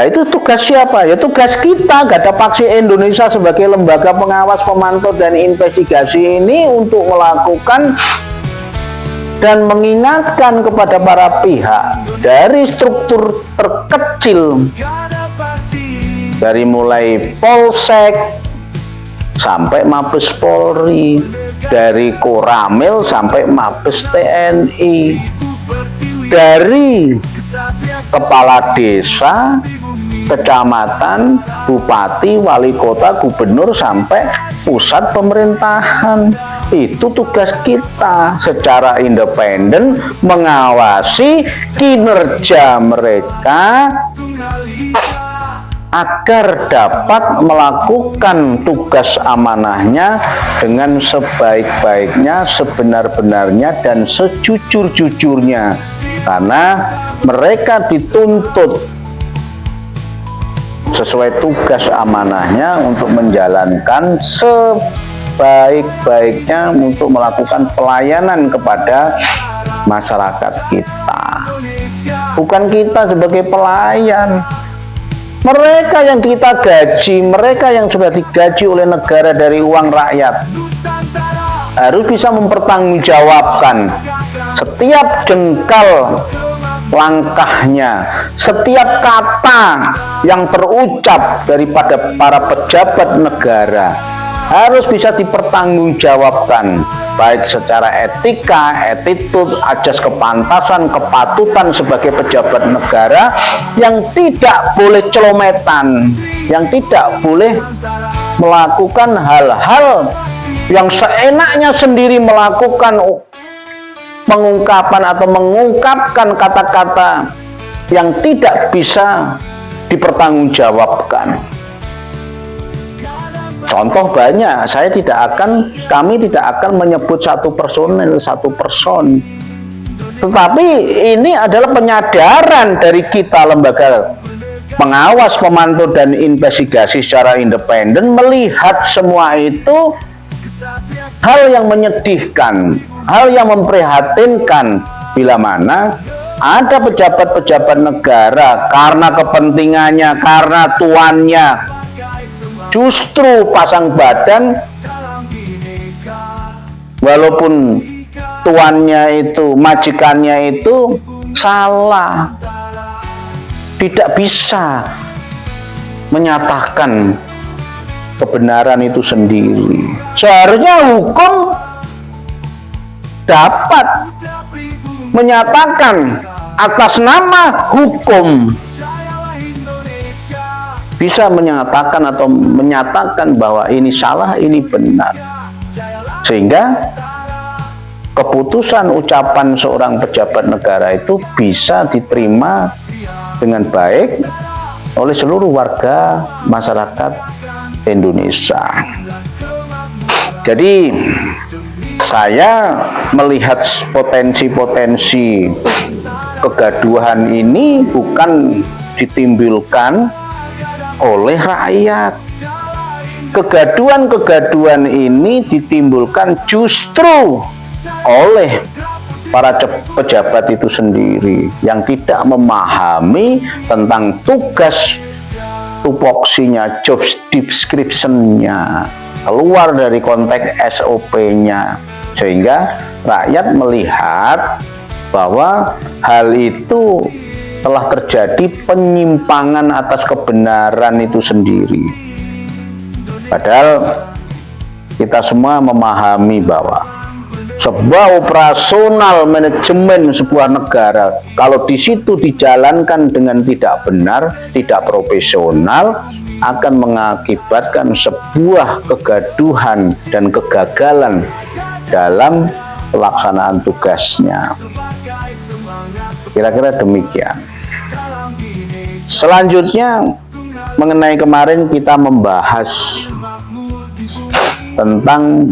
Nah, itu tugas siapa? Ya tugas kita, Garda Paksi Indonesia sebagai lembaga pengawas, pemantau, dan investigasi ini untuk melakukan dan mengingatkan kepada para pihak dari struktur terkecil, dari mulai Polsek sampai Mabes Polri, dari Koramil sampai Mabes TNI, dari kepala desa, kecamatan, bupati, wali kota, gubernur, sampai pusat pemerintahan. Itu tugas kita secara independen mengawasi kinerja mereka agar dapat melakukan tugas amanahnya dengan sebaik-baiknya, sebenar-benarnya, dan sejujur-jujurnya, karena mereka dituntut sesuai tugas amanahnya untuk menjalankan sebaik-baiknya untuk melakukan pelayanan kepada masyarakat kita. Bukan kita sebagai pelayan, mereka yang kita gaji, mereka yang sudah digaji oleh negara dari uang rakyat, harus bisa mempertanggungjawabkan setiap jengkal langkahnya, setiap kata yang terucap daripada para pejabat negara harus bisa dipertanggungjawabkan, baik secara etika, attitude, ajas kepantasan, kepatutan sebagai pejabat negara, yang tidak boleh celometan, yang tidak boleh melakukan hal-hal yang seenaknya sendiri, melakukan pengungkapan atau mengungkapkan kata-kata yang tidak bisa dipertanggungjawabkan. Contoh banyak, kami tidak akan menyebut satu personil, satu person. Tetapi ini adalah penyadaran dari kita, lembaga pengawas, pemantau, dan investigasi secara independen, melihat semua itu hal yang menyedihkan, hal yang memprihatinkan, bila mana ada pejabat-pejabat negara karena kepentingannya, karena tuannya, justru pasang badan, walaupun tuannya itu, majikannya itu salah, tidak bisa menyatakan kebenaran itu sendiri. Seharusnya hukum dapat menyatakan atas nama hukum, bisa menyatakan atau menyatakan bahwa ini salah, ini benar, sehingga keputusan ucapan seorang pejabat negara itu bisa diterima dengan baik oleh seluruh warga masyarakat Indonesia. Jadi saya melihat potensi-potensi kegaduhan ini bukan ditimbulkan oleh rakyat. Kegaduhan-kegaduhan ini ditimbulkan justru oleh para pejabat itu sendiri yang tidak memahami tentang tugas tupoksinya, job description-nya, keluar dari konteks SOP-nya, sehingga rakyat melihat bahwa hal itu telah terjadi penyimpangan atas kebenaran itu sendiri. Padahal kita semua memahami bahwa sebuah operasional manajemen sebuah negara, kalau di situ dijalankan dengan tidak benar, tidak profesional, akan mengakibatkan sebuah kegaduhan dan kegagalan dalam pelaksanaan tugasnya. Kira-kira demikian. Selanjutnya, mengenai kemarin kita membahas tentang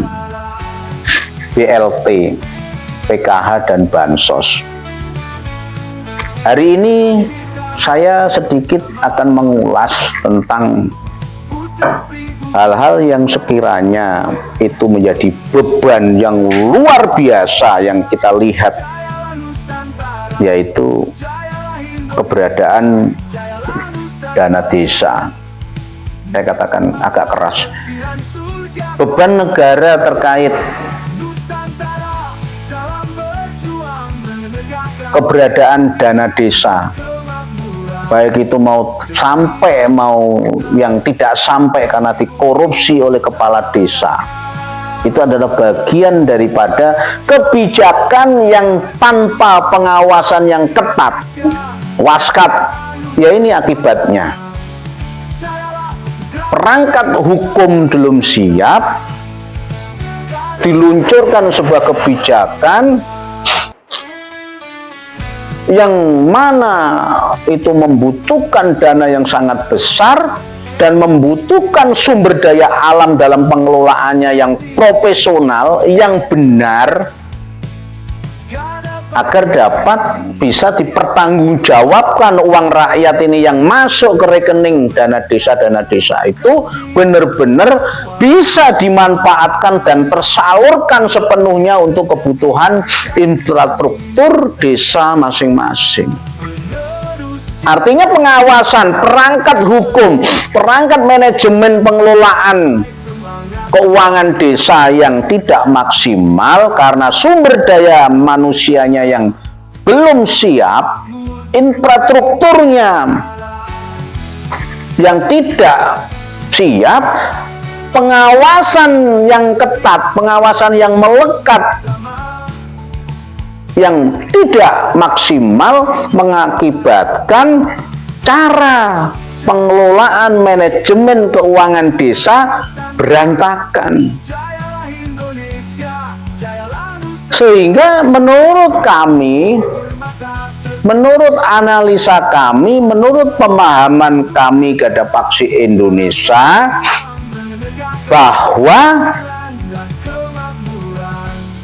BLT, PKH, dan Bansos. Hari ini saya sedikit akan mengulas tentang hal-hal yang sekiranya itu menjadi beban yang luar biasa yang kita lihat, yaitu keberadaan dana desa. Saya katakan agak keras. Beban negara terkait keberadaan dana desa, baik itu mau sampai mau yang tidak sampai karena dikorupsi oleh kepala desa, itu adalah bagian daripada kebijakan yang tanpa pengawasan yang ketat, waskat. Ya ini akibatnya. Perangkat hukum belum siap, diluncurkan sebuah kebijakan yang mana itu membutuhkan dana yang sangat besar dan membutuhkan sumber daya alam dalam pengelolaannya yang profesional, yang benar, agar dapat bisa dipertanggungjawabkan uang rakyat ini yang masuk ke rekening dana desa itu benar-benar bisa dimanfaatkan dan tersalurkan sepenuhnya untuk kebutuhan infrastruktur desa masing-masing. Artinya pengawasan, perangkat hukum, perangkat manajemen pengelolaan keuangan desa yang tidak maksimal karena sumber daya manusianya yang belum siap, infrastrukturnya yang tidak siap, pengawasan yang ketat, pengawasan yang melekat yang tidak maksimal mengakibatkan cara pengelolaan manajemen keuangan desa berantakan. Sehingga menurut kami, menurut analisa kami, menurut pemahaman kami Garda Paksi Indonesia, bahwa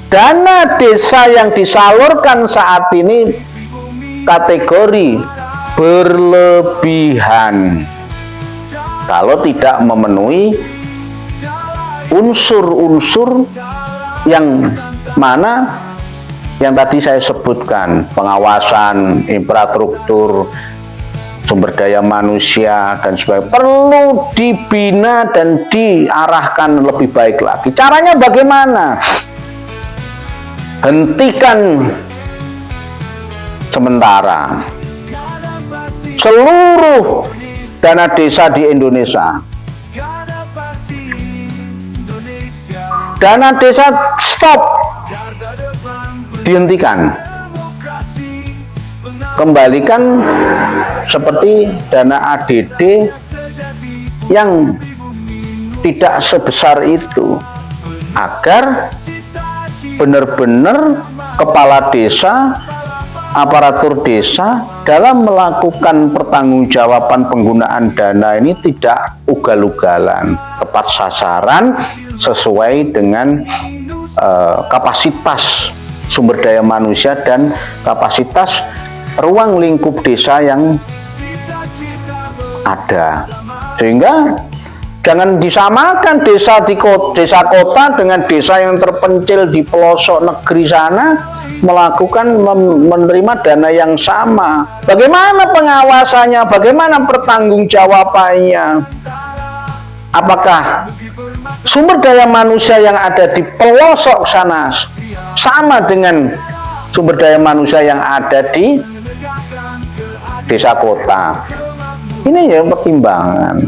dana desa yang disalurkan saat ini kategori berlebihan kalau tidak memenuhi unsur-unsur yang mana yang tadi saya sebutkan, pengawasan infrastruktur, sumber daya manusia dan sebagainya, perlu dibina dan diarahkan lebih baik lagi. Caranya bagaimana? Hentikan sementara seluruh dana desa di Indonesia. Dana desa stop, dihentikan, kembalikan seperti dana ADD yang tidak sebesar itu, agar benar-benar kepala desa, aparatur desa dalam melakukan pertanggungjawaban penggunaan dana ini tidak ugal-ugalan, tepat sasaran, sesuai dengan kapasitas sumber daya manusia dan kapasitas ruang lingkup desa yang ada. Sehingga jangan disamakan desa kota dengan desa yang terpencil di pelosok negeri sana melakukan menerima dana yang sama. Bagaimana pengawasannya? Bagaimana pertanggungjawabannya? Apakah sumber daya manusia yang ada di pelosok sana sama dengan sumber daya manusia yang ada di desa kota? Ini ya pertimbangan.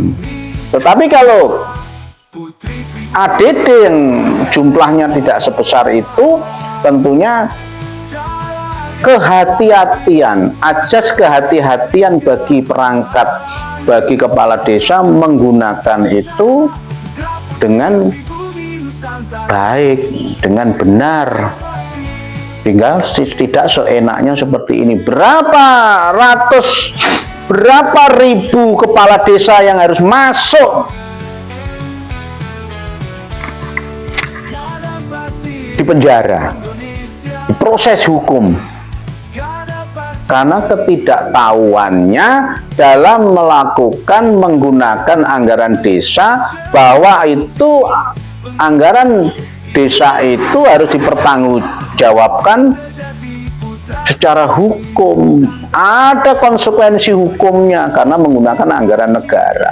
Tetapi kalau ADD yang jumlahnya tidak sebesar itu, tentunya kehati-hatian, ajas kehati-hatian bagi perangkat, bagi kepala desa menggunakan itu dengan baik, dengan benar. Tinggal tidak seenaknya seperti ini. Berapa ribu kepala desa yang harus masuk di penjara, di proses hukum, karena ketidaktahuannya dalam menggunakan anggaran desa, bahwa itu anggaran desa itu harus dipertanggungjawabkan secara hukum, ada konsekuensi hukumnya karena menggunakan anggaran negara.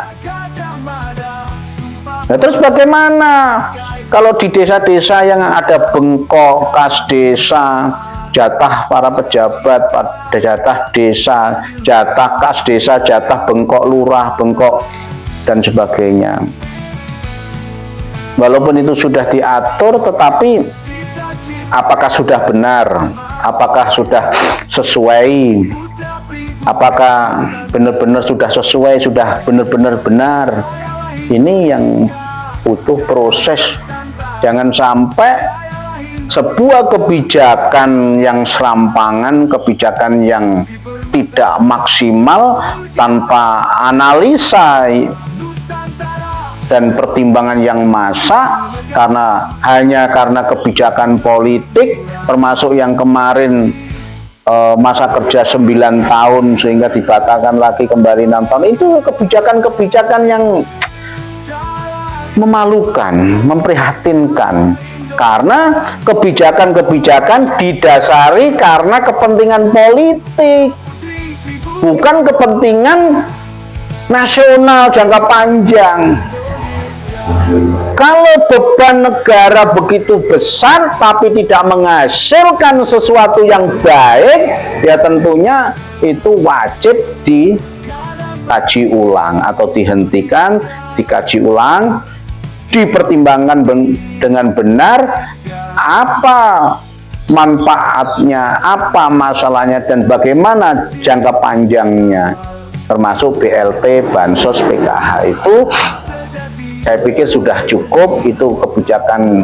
Nah, terus bagaimana kalau di desa-desa yang ada bengkok kas desa, jatah para pejabat, jatah desa, jatah kas desa, jatah bengkok lurah, bengkok dan sebagainya. Walaupun itu sudah diatur, tetapi apakah sudah benar? Apakah sudah sesuai? Apakah benar-benar sudah sesuai? Sudah benar-benar benar? Ini yang butuh proses. Jangan sampai sebuah kebijakan yang serampangan, kebijakan yang tidak maksimal tanpa analisa dan pertimbangan yang masak, hanya karena kebijakan politik, termasuk yang kemarin masa kerja 9 tahun sehingga dibatalkan lagi kembali 6 tahun. Itu kebijakan-kebijakan yang memalukan, memprihatinkan, karena kebijakan-kebijakan didasari karena kepentingan politik, bukan kepentingan nasional jangka panjang. Kalau beban negara begitu besar tapi tidak menghasilkan sesuatu yang baik, ya tentunya itu wajib dikaji ulang atau dihentikan, dikaji ulang, dipertimbangkan dengan benar apa manfaatnya, apa masalahnya, dan bagaimana jangka panjangnya, termasuk BLT, Bansos, PKH itu saya pikir sudah cukup. Itu kebijakan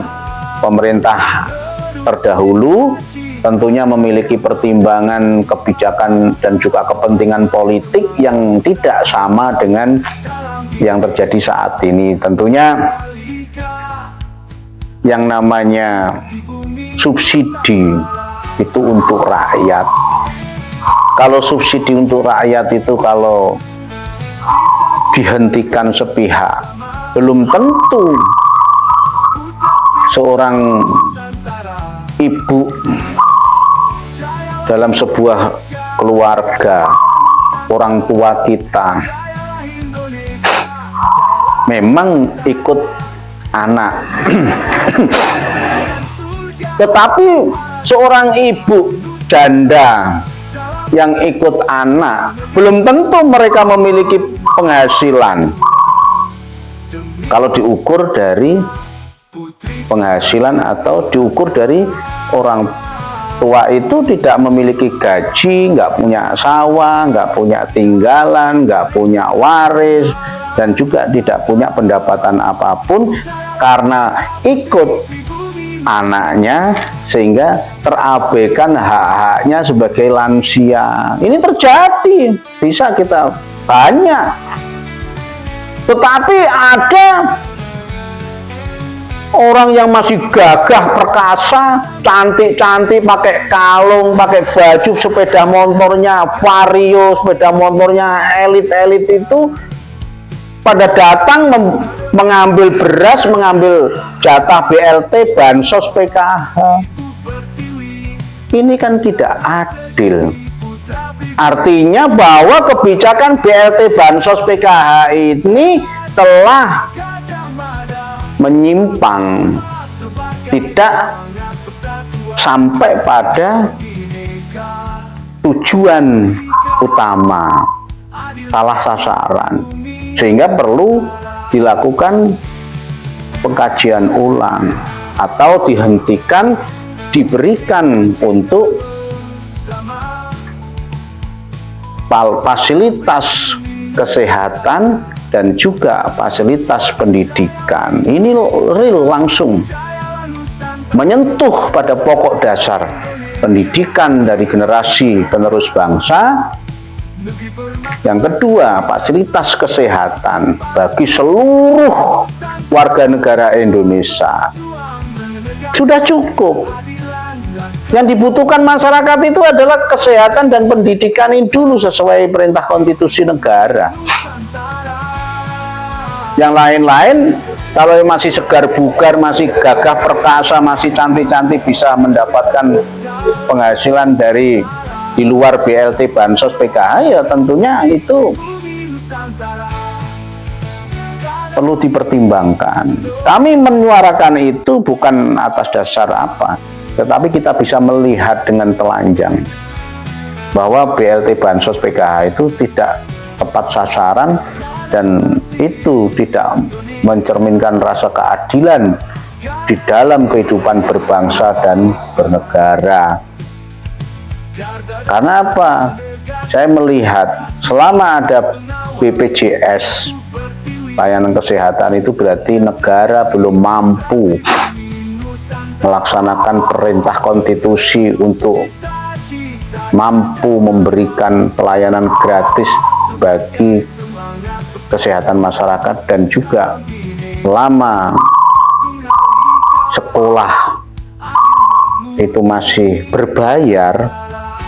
pemerintah terdahulu, tentunya memiliki pertimbangan kebijakan dan juga kepentingan politik yang tidak sama dengan yang terjadi saat ini. Tentunya yang namanya subsidi itu untuk rakyat. Kalau subsidi untuk rakyat itu kalau dihentikan sepihak, belum tentu seorang ibu dalam sebuah keluarga, orang tua kita memang ikut anak. Tetapi seorang ibu janda yang ikut anak, belum tentu mereka memiliki penghasilan. Kalau diukur dari penghasilan atau diukur dari orang tua itu tidak memiliki gaji, nggak punya sawah, nggak punya tinggalan, nggak punya waris, dan juga tidak punya pendapatan apapun karena ikut anaknya, sehingga terabaikan hak-haknya sebagai lansia. Ini terjadi, bisa kita banyak. Tetapi ada orang yang masih gagah perkasa, cantik-cantik, pakai kalung, pakai baju, sepeda motornya Vario, sepeda motornya elit-elit itu pada datang mengambil beras, mengambil jatah BLT, Bansos, PKH. Ini kan tidak adil. Artinya bahwa kebijakan BLT, Bansos, PKH ini telah menyimpang, tidak sampai pada tujuan utama, salah sasaran, sehingga perlu dilakukan pengkajian ulang atau dihentikan, diberikan untuk fasilitas kesehatan dan juga fasilitas pendidikan. Ini real, langsung menyentuh pada pokok dasar pendidikan dari generasi penerus bangsa. Yang kedua, fasilitas kesehatan bagi seluruh warga negara Indonesia. Sudah cukup. Yang dibutuhkan masyarakat itu adalah kesehatan dan pendidikan ini dulu sesuai perintah konstitusi negara. Yang lain-lain kalau masih segar bugar, masih gagah perkasa, masih cantik-cantik bisa mendapatkan penghasilan dari di luar BLT Bansos PKH, ya tentunya itu perlu dipertimbangkan. Kami menyuarakan itu bukan atas dasar apa, tetapi kita bisa melihat dengan telanjang bahwa BLT Bansos PKH itu tidak tepat sasaran dan itu tidak mencerminkan rasa keadilan di dalam kehidupan berbangsa dan bernegara. Karena apa? Saya melihat selama ada BPJS layanan kesehatan itu berarti negara belum mampu melaksanakan perintah konstitusi untuk mampu memberikan pelayanan gratis bagi kesehatan masyarakat, dan juga selama sekolah itu masih berbayar,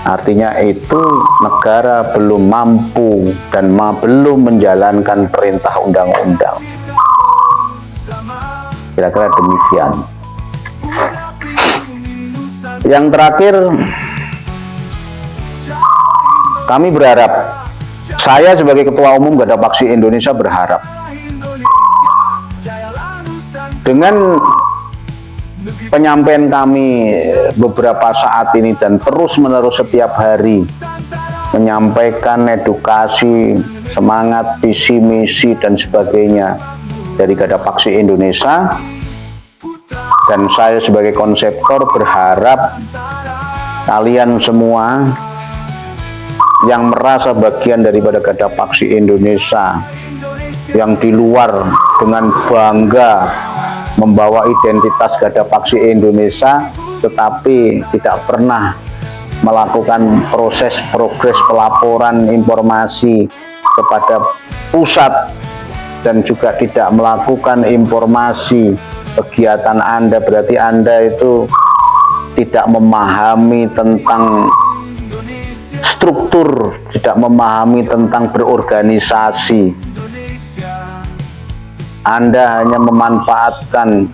artinya itu negara belum mampu dan belum menjalankan perintah undang-undang. Kira-kira demikian. Yang terakhir, kami berharap, saya sebagai Ketua Umum Gada Paksi Indonesia berharap dengan penyampaian kami beberapa saat ini dan terus-menerus setiap hari menyampaikan edukasi, semangat, visi, misi dan sebagainya dari Gada Paksi Indonesia, dan saya sebagai konseptor berharap kalian semua yang merasa bagian daripada Gada Paksi Indonesia, yang di luar dengan bangga membawa identitas Gada Paksi Indonesia tetapi tidak pernah melakukan proses progres pelaporan informasi kepada pusat dan juga tidak melakukan informasi kegiatan Anda, berarti Anda itu tidak memahami tentang struktur, tidak memahami tentang berorganisasi. Anda hanya memanfaatkan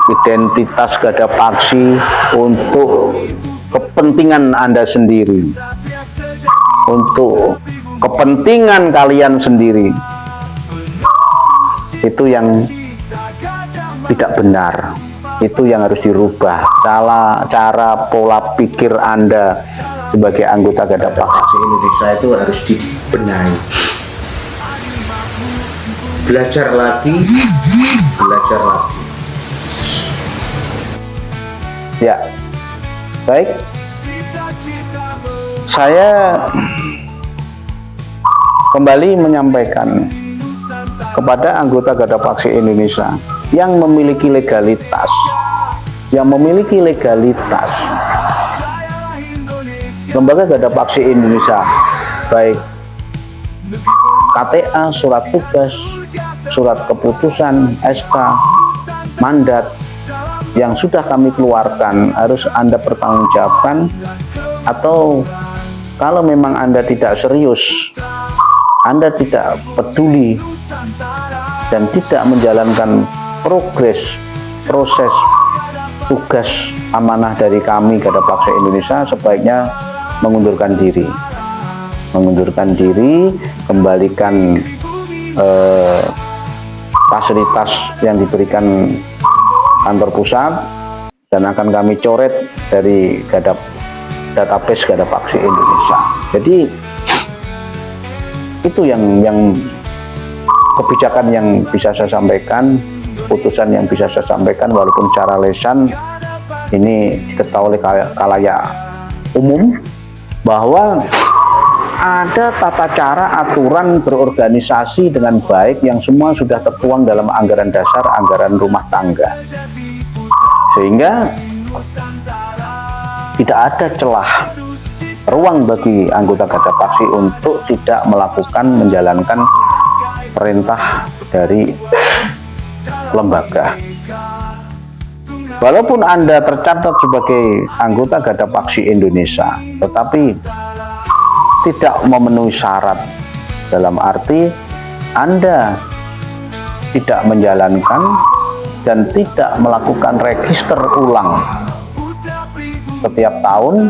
identitas Gada Paksi untuk kepentingan Anda sendiri, untuk kepentingan kalian sendiri. Itu yang tidak benar, itu yang harus dirubah. Cara pola pikir Anda sebagai anggota Gada Paksi Indonesia itu harus dibenahi. Belajar lagi. Ya, baik. Saya kembali menyampaikan kepada anggota Gada Paksi Indonesia yang memiliki legalitas, lembaga Gada Paksi Indonesia, baik KTA, surat tugas, surat keputusan, SK, mandat yang sudah kami keluarkan harus Anda pertanggungjawabkan, atau kalau memang Anda tidak serius, Anda tidak peduli dan tidak menjalankan proses tugas amanah dari kami Gada Paksi Indonesia, sebaiknya mengundurkan diri, kembalikan fasilitas yang diberikan kantor pusat, dan akan kami coret dari database Gada Paksi Indonesia. Jadi itu yang kebijakan yang bisa saya sampaikan, putusan yang bisa saya sampaikan, walaupun secara lisan ini diketahui oleh khalayak umum bahwa ada tata cara aturan berorganisasi dengan baik yang semua sudah tertuang dalam anggaran dasar, anggaran rumah tangga, sehingga tidak ada celah ruang bagi anggota Gada Paksi untuk tidak menjalankan perintah dari lembaga. Walaupun Anda tercatat sebagai anggota Gada Paksi Indonesia, tetapi tidak memenuhi syarat, dalam arti Anda tidak menjalankan dan tidak melakukan register ulang setiap tahun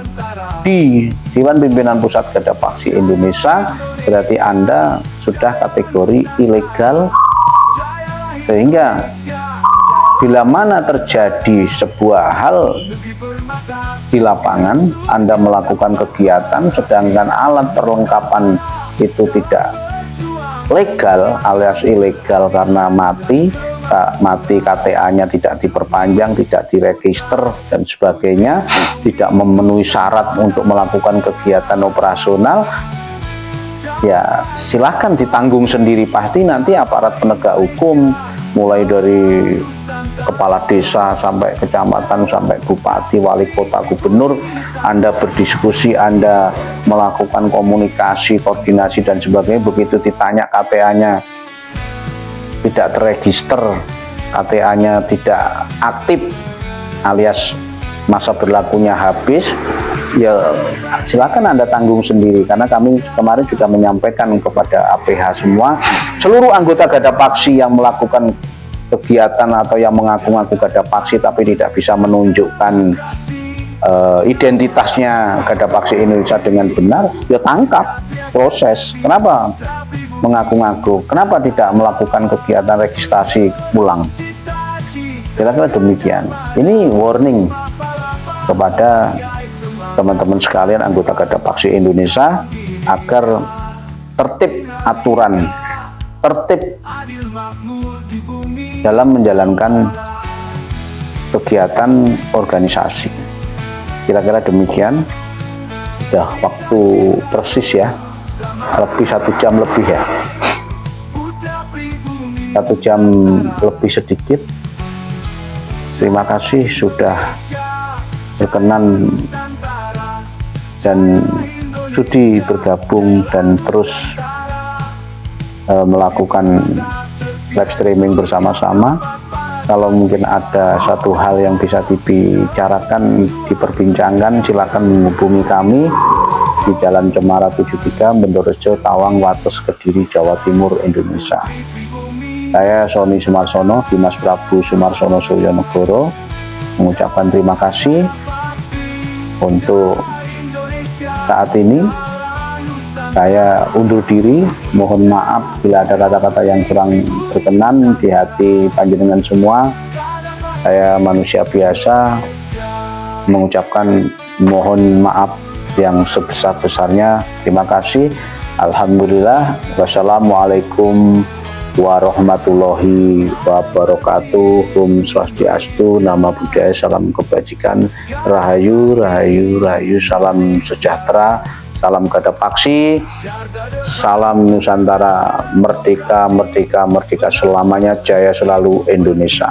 di Dewan Pimpinan Pusat Gada Paksi Indonesia, berarti Anda sudah kategori ilegal, sehingga bila mana terjadi sebuah hal di lapangan, Anda melakukan kegiatan sedangkan alat perlengkapan itu tidak legal alias ilegal karena mati KTA-nya tidak diperpanjang, tidak diregister dan sebagainya, tidak memenuhi syarat untuk melakukan kegiatan operasional, ya silahkan ditanggung sendiri. Pasti nanti aparat penegak hukum mulai dari kepala desa sampai kecamatan sampai bupati, wali kota, gubernur, Anda berdiskusi, Anda melakukan komunikasi, koordinasi dan sebagainya. Begitu ditanya KTA-nya tidak terregister, KTA-nya tidak aktif alias masa berlakunya habis, ya silakan Anda tanggung sendiri. Karena kami kemarin juga menyampaikan kepada APH semua, seluruh anggota Gada Paksi yang melakukan kegiatan atau yang mengaku-ngaku Gada Paksi tapi tidak bisa menunjukkan identitasnya Gada Paksi Indonesia dengan benar, ya tangkap, proses. Kenapa mengaku-ngaku? Kenapa tidak melakukan kegiatan registrasi ulang? Kira-kira demikian. Ini warning kepada teman-teman sekalian anggota Gada Paksi Indonesia agar tertib aturan, tertib dalam menjalankan kegiatan organisasi. Kira-kira demikian. Sudah waktu persis ya, lebih 1 jam lebih ya, 1 jam lebih sedikit. Terima kasih sudah berkenan dan sudi bergabung dan terus melakukan live streaming bersama-sama. Kalau mungkin ada satu hal yang bisa dibicarakan, diperbincangkan, silakan menghubungi kami di Jalan Cemara 73, Bendorejo, Tawang, Wates, Kediri, Jawa Timur, Indonesia. Saya Sony Sumarsono, Dimas Prabu Sumarsono Suryonegoro, mengucapkan terima kasih untuk saat ini. Saya undur diri, mohon maaf bila ada kata-kata yang kurang berkenan di hati panjenengan semua. Saya manusia biasa, mengucapkan mohon maaf yang sebesar-besarnya. Terima kasih. Alhamdulillah. Wassalamualaikum warahmatullahi wabarakatuh. Om Swastiastu, Nama Budaya, Salam Kebajikan, Rahayu, Rahayu, Rahayu, Salam Sejahtera, Salam Gada Paksi, salam Nusantara, merdeka, merdeka, merdeka selamanya, jaya selalu Indonesia.